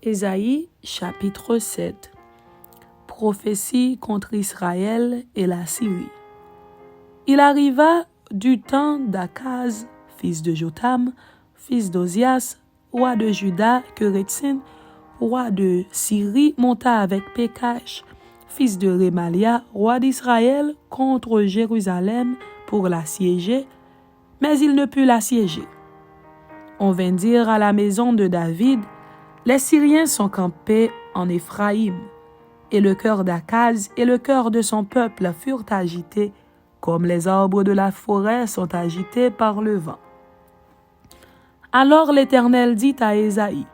Ésaïe chapitre 7. Prophétie contre Israël et la Syrie. Il arriva du temps d'Akaz, fils de Jotam, fils d'Ozias, roi de Juda, que Rétsin, roi de Syrie, monta avec Pékash, fils de Rémalia, roi d'Israël, contre Jérusalem pour l'assiéger, mais il ne put l'assiéger. On vint dire à la maison de David: les Syriens sont campés en Éphraïm, et le cœur d'Akaz et le cœur de son peuple furent agités, comme les arbres de la forêt sont agités par le vent. Alors l'Éternel dit à Ésaïe: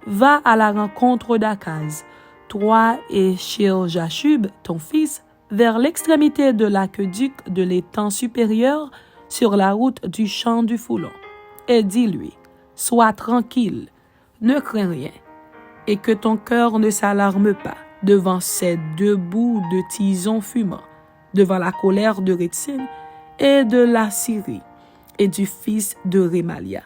va à la rencontre d'Akaz, toi et Shir-Jashub, ton fils, vers l'extrémité de l'aqueduc de l'étang supérieur, sur la route du champ du Foulon, et dis-lui: sois tranquille, ne crains rien, et que ton cœur ne s'alarme pas devant ces deux bouts de tison fumant, devant la colère de Rétsin et de la Syrie et du fils de Rémalia.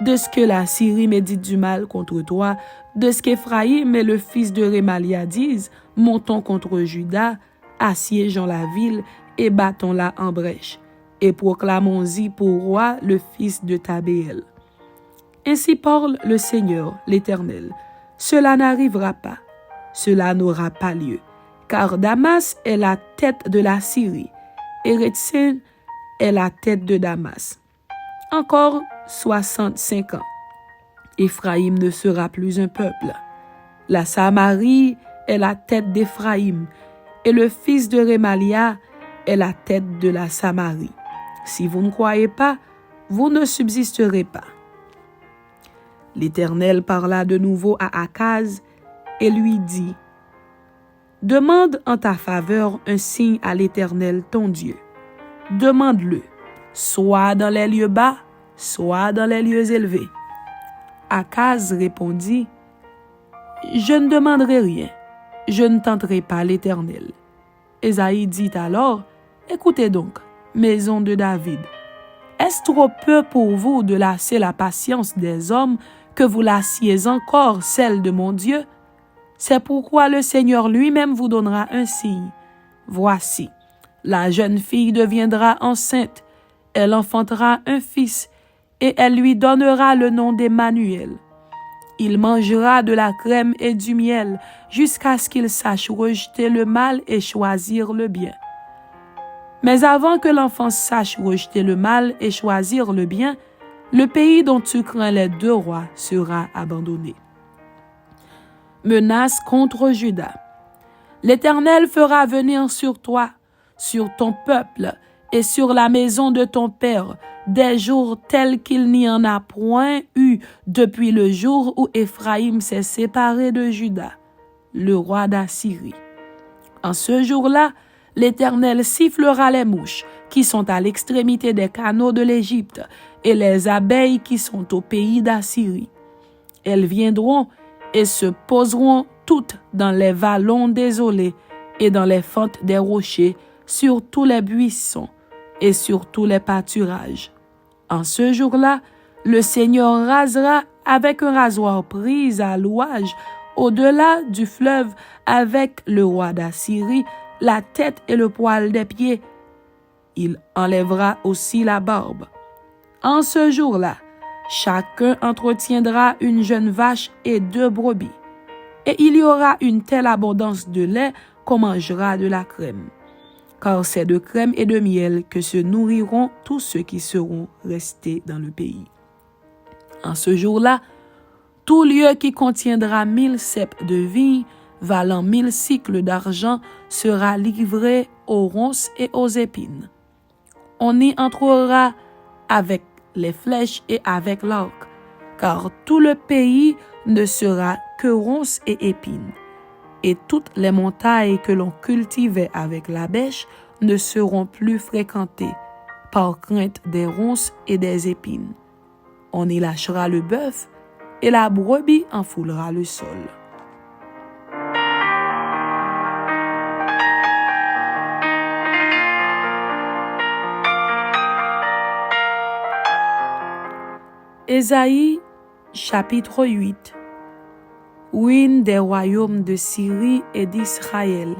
De ce que la Syrie médite du mal contre toi, de ce qu'Éphraïm et le fils de Rémalia disent: montons contre Juda, assiégeons la ville et battons-la en brèche, et proclamons-y pour roi le fils de Tabéel. Ainsi parle le Seigneur, l'Éternel: cela n'arrivera pas, cela n'aura pas lieu, car Damas est la tête de la Syrie, et Rétsin est la tête de Damas. Encore 65 ans, Éphraïm ne sera plus un peuple. La Samarie est la tête d'Éphraïm, et le fils de Rémalia est la tête de la Samarie. Si vous ne croyez pas, vous ne subsisterez pas. L'Éternel parla de nouveau à Akaz et lui dit: demande en ta faveur un signe à l'Éternel ton Dieu. Demande-le, soit dans les lieux bas, soit dans les lieux élevés. Akaz répondit: je ne demanderai rien, je ne tenterai pas l'Éternel. Ésaïe dit alors: écoutez donc, maison de David, est-ce trop peu pour vous de lasser la patience des hommes que vous lassiez encore celle de mon Dieu? C'est pourquoi le Seigneur lui-même vous donnera un signe. Voici, la jeune fille deviendra enceinte, elle enfantera un fils, et elle lui donnera le nom d'Emmanuel. Il mangera de la crème et du miel jusqu'à ce qu'il sache rejeter le mal et choisir le bien. Mais avant que l'enfant sache rejeter le mal et choisir le bien, le pays dont tu crains les deux rois sera abandonné. Menace contre Juda. L'Éternel fera venir sur toi, sur ton peuple et sur la maison de ton père des jours tels qu'il n'y en a point eu depuis le jour où Éphraïm s'est séparé de Juda, le roi d'Assyrie. En ce jour-là, l'Éternel sifflera les mouches qui sont à l'extrémité des canaux de l'Égypte et les abeilles qui sont au pays d'Assyrie. Elles viendront et se poseront toutes dans les vallons désolés et dans les fentes des rochers, sur tous les buissons et sur tous les pâturages. En ce jour-là, le Seigneur rasera avec un rasoir pris à louage au-delà du fleuve avec le roi d'Assyrie la tête et le poil des pieds. Il enlèvera aussi la barbe. En ce jour-là, chacun entretiendra une jeune vache et 2 brebis. Et il y aura une telle abondance de lait qu'on mangera de la crème. Car c'est de crème et de miel que se nourriront tous ceux qui seront restés dans le pays. En ce jour-là, tout lieu qui contiendra 1000 ceps de vigne, valant 1000 cycles d'argent, sera livré aux ronces et aux épines. On y entrera avec les flèches et avec l'arc, car tout le pays ne sera que ronces et épines. Et toutes les montagnes que l'on cultivait avec la bêche ne seront plus fréquentées, par crainte des ronces et des épines. On y lâchera le bœuf, et la brebis enfoulera le sol. Ésaïe chapitre 8. ruine des royaumes de Syrie et d'Israël.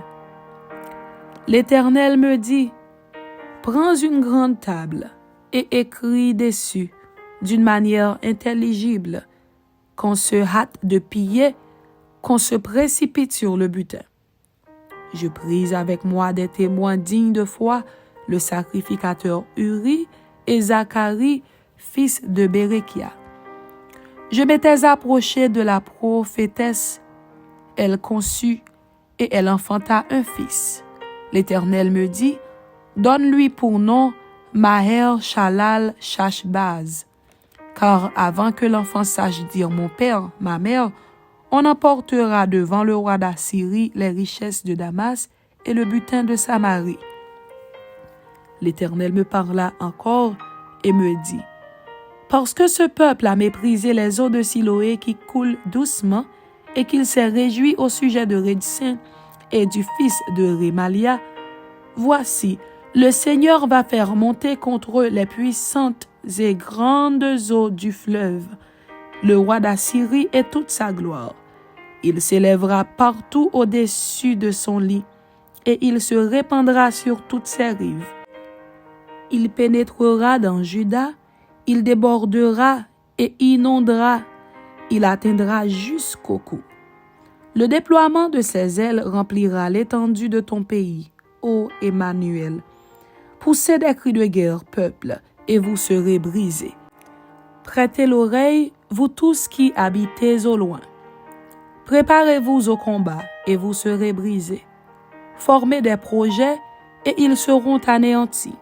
L'Éternel me dit, prends une grande table et écris dessus d'une manière intelligible, qu'on se hâte de piller, qu'on se précipite sur le butin. Je pris avec moi des témoins dignes de foi, le sacrificateur Uri et Zacharie, fils de Bérékia. Je m'étais approché de la prophétesse, elle conçut et elle enfanta un fils. L'Éternel me dit, donne-lui pour nom Maher Shalal Shashbaz, car avant que l'enfant sache dire mon père, ma mère, on emportera devant le roi d'Assyrie les richesses de Damas et le butin de Samarie. L'Éternel me parla encore et me dit, parce que ce peuple a méprisé les eaux de Siloé qui coulent doucement et qu'il s'est réjoui au sujet de Rédsin et du fils de Rémalia, voici, le Seigneur va faire monter contre eux les puissantes et grandes eaux du fleuve, le roi d'Assyrie et toute sa gloire. Il s'élèvera partout au-dessus de son lit, et il se répandra sur toutes ses rives. Il pénétrera dans Juda, il débordera et inondera, il atteindra jusqu'au cou. Le déploiement de ses ailes remplira l'étendue de ton pays, ô Emmanuel. Poussez des cris de guerre, peuple, et vous serez brisés. Prêtez l'oreille, vous tous qui habitez au loin. Préparez-vous au combat, et vous serez brisés. Formez des projets, et ils seront anéantis.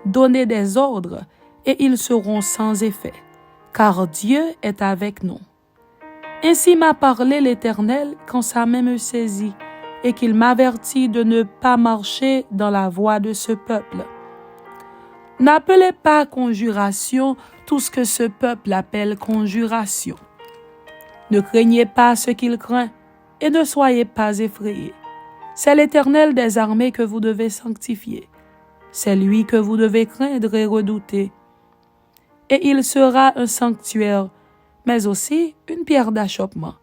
Donnez des ordres, et ils seront sans effet, car Dieu est avec nous. Ainsi m'a parlé l'Éternel quand sa main me saisit, et qu'il m'avertit de ne pas marcher dans la voie de ce peuple. N'appelez pas conjuration tout ce que ce peuple appelle conjuration. Ne craignez pas ce qu'il craint, et ne soyez pas effrayés. C'est l'Éternel des armées que vous devez sanctifier. C'est lui que vous devez craindre et redouter. Et il sera un sanctuaire, mais aussi une pierre d'achoppement,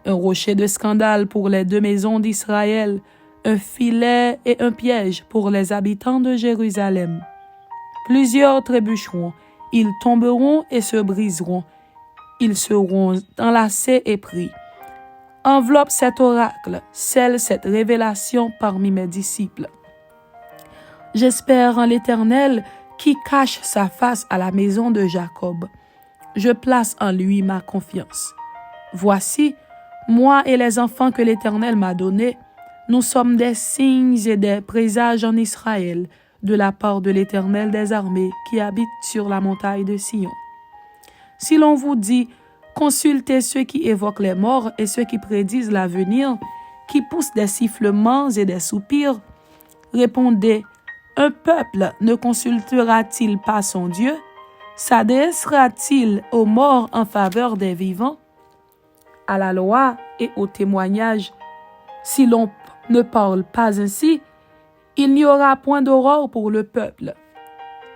un rocher de scandale pour les deux maisons d'Israël, un filet et un piège pour les habitants de Jérusalem. Plusieurs trébucheront, ils tomberont et se briseront, ils seront enlacés et pris. Enveloppe cet oracle, scelle cette révélation parmi mes disciples. J'espère en l'Éternel qui cache sa face à la maison de Jacob. Je place en lui ma confiance. Voici, moi et les enfants que l'Éternel m'a donnés, nous sommes des signes et des présages en Israël, de la part de l'Éternel des armées qui habite sur la montagne de Sion. Si l'on vous dit, consultez ceux qui évoquent les morts et ceux qui prédisent l'avenir, qui poussent des sifflements et des soupirs, répondez, un peuple ne consultera-t-il pas son Dieu? S'adressera-t-il aux morts en faveur des vivants? À la loi et au témoignage, si l'on ne parle pas ainsi, il n'y aura point d'aurore pour le peuple.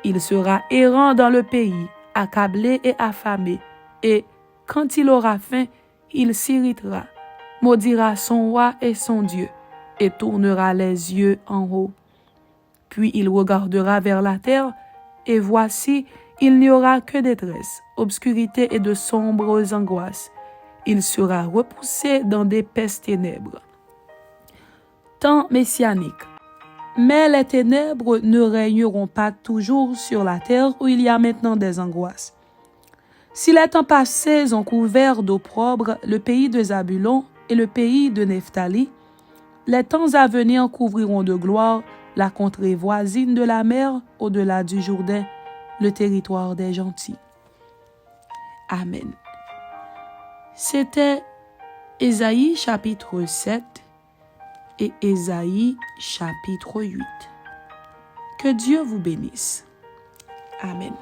Il sera errant dans le pays, accablé et affamé, et quand il aura faim, il s'irritera, maudira son roi et son Dieu, et tournera les yeux en haut. Puis il regardera vers la terre, et voici, il n'y aura que détresse, obscurité et de sombres angoisses. Il sera repoussé dans d'épaisses ténèbres. Temps messianique. Mais les ténèbres ne régneront pas toujours sur la terre où il y a maintenant des angoisses. Si les temps passés ont couvert d'opprobre le pays de Zabulon et le pays de Nephtali, les temps à venir couvriront de gloire la contrée voisine de la mer au-delà du Jourdain, le territoire des gentils. Amen. C'était Ésaïe chapitre 7 et Ésaïe chapitre 8. Que Dieu vous bénisse. Amen.